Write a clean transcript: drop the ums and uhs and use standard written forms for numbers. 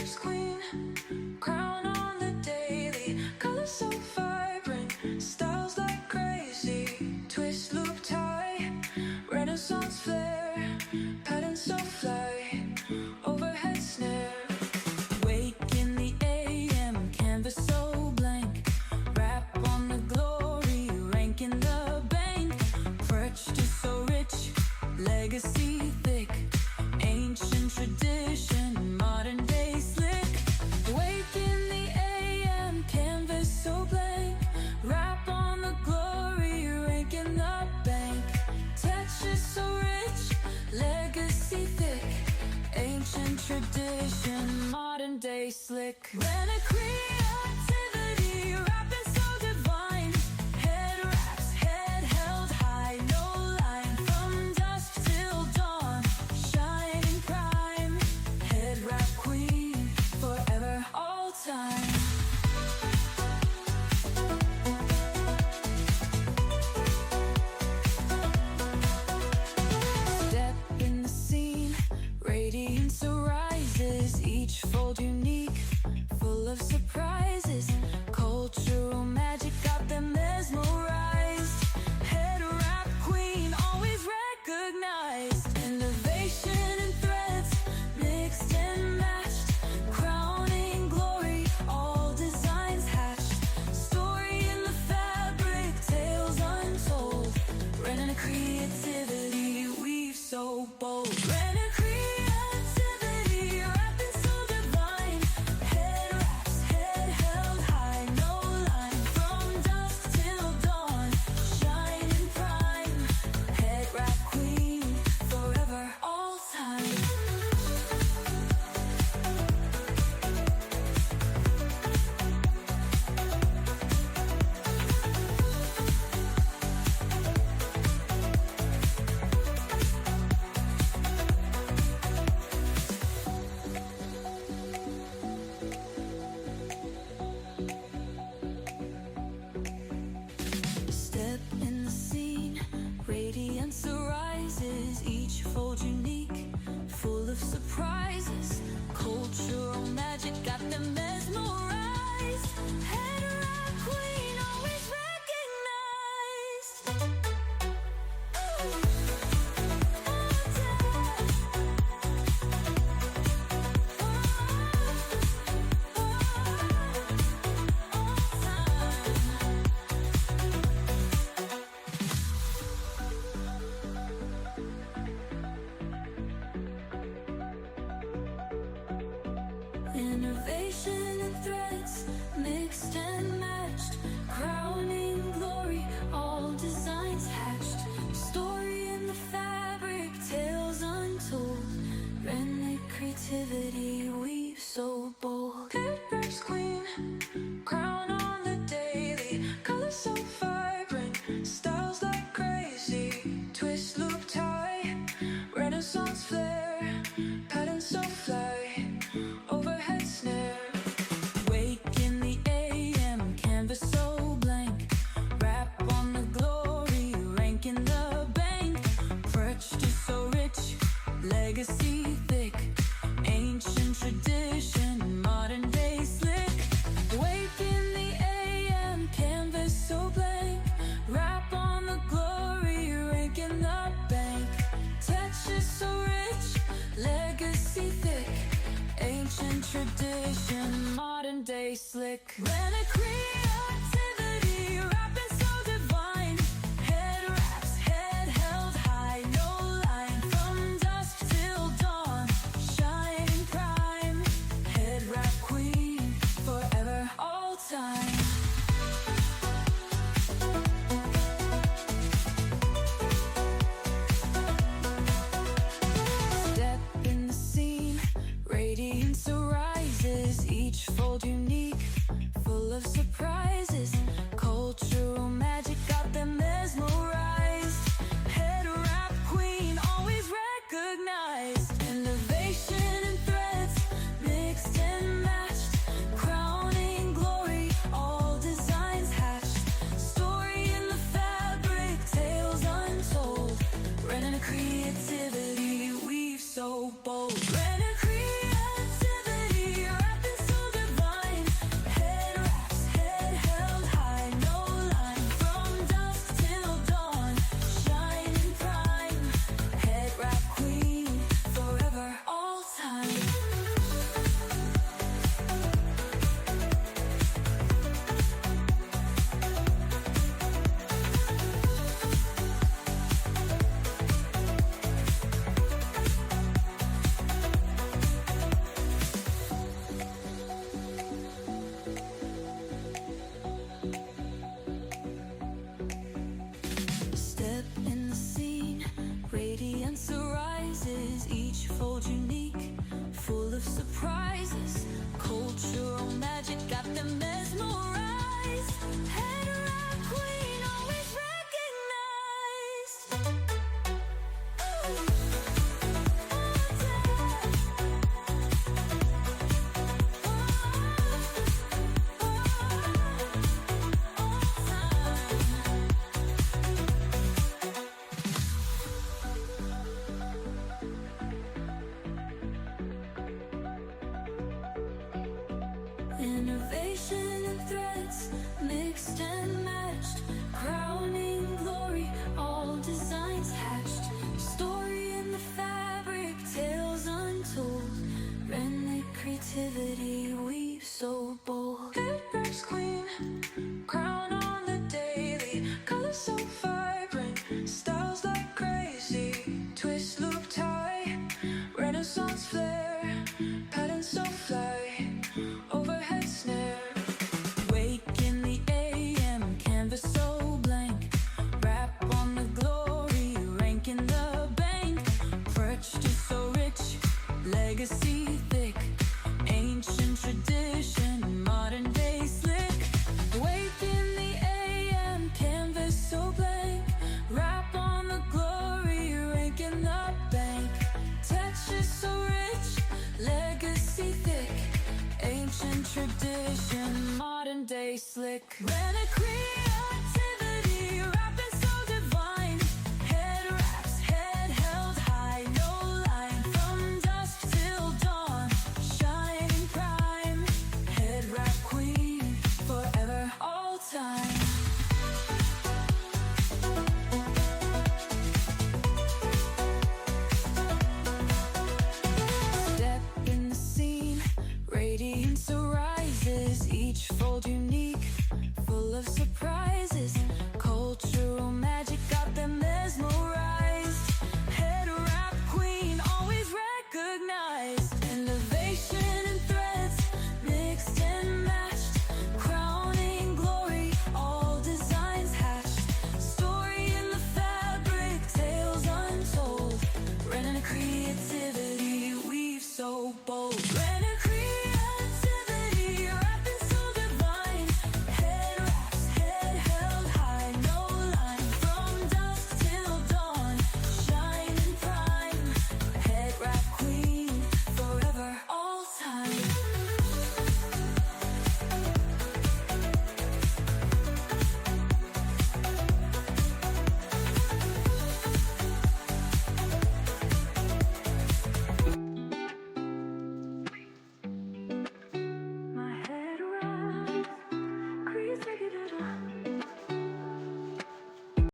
Headwrap's queen, crown on the daily, colors so vibrant, styles like crazy, twist loop tie, Renaissance flair, patterns so fly, overhead snare. Wake in the AM, canvas so blank, wrap on the glory, rank in the bank, perched is so rich, legacy thick, ancient tradition, modern day slick. Wake in the AM, canvas so blank, wrap on the glory, rank in the bank, texture so rich, legacy thick, ancient tradition, modern day slick. When a creativity, rapping so divine, head wraps, head held high, no line, from dusk till dawn, shining prime, head wrap queen, forever, all time. Step in the scene, radiance arises, each fold unique, full of surprises, cultural magic got them mesmerized, head wrap queen, always recognized, innovation and threads, mixed and matched, crowning glory, all designs hatched, story in the fabric, tales untold, running a creativity, weave so bold, running a creativity, rapping so divine, head wraps, head held high, no line, from dusk till dawn, shining prime, head wrap queen, forever, all time. Step in the scene, radiance arises, each fold unique, full of surprises, cultural magic got them mesmerized, head wrap queen, always recognized. Innovation and threads, mixed and matched, crowning glory, all designs hatched, story in the fabric, tales untold, renegade creativity, weave so bold. Turban's queen, crown on the daily, colors so vibrant, styles like crazy, twist loop tie, Renaissance flair, patterns so fly, overhead snare. Wake in the AM, canvas so blank, wrap on the glory, rank in the bank, perched is so rich, legacy thick, ancient tradition, modern day slick. Wake in the AM, canvas so blank, wrap on the glory, rank in the bank, texture so rich, legacy thick, ancient tradition, modern day slick. When a creativity, rapping so divine, head wraps, head held high, no line, from dusk till dawn, shining prime, head wrap queen, forever, all time. Step in the scene, radiance arises, each fold unique, full of surprise. Elevation and threads, mixed and matched, crowning glory, all designs hatched. Story in the fabric, tales untold. Renlit creativity weaves so bold. Headwrap's queen, crown on the daily. Colors so vibrant, styles like crazy. Twist, loop, tie, Renaissance flair, patterns so fly. Overhead snare, wake in the AM, canvas so blank. Wrap on the glory, rank in the bank. Perched is so rich, legacy thick. Ancient tradition, modern day slick. Wake in the AM, canvas so blank. Wrap on the glory, rank in the bank. Texture so rich, legacy thick. Ancient tradition, modern day slick. Reliquia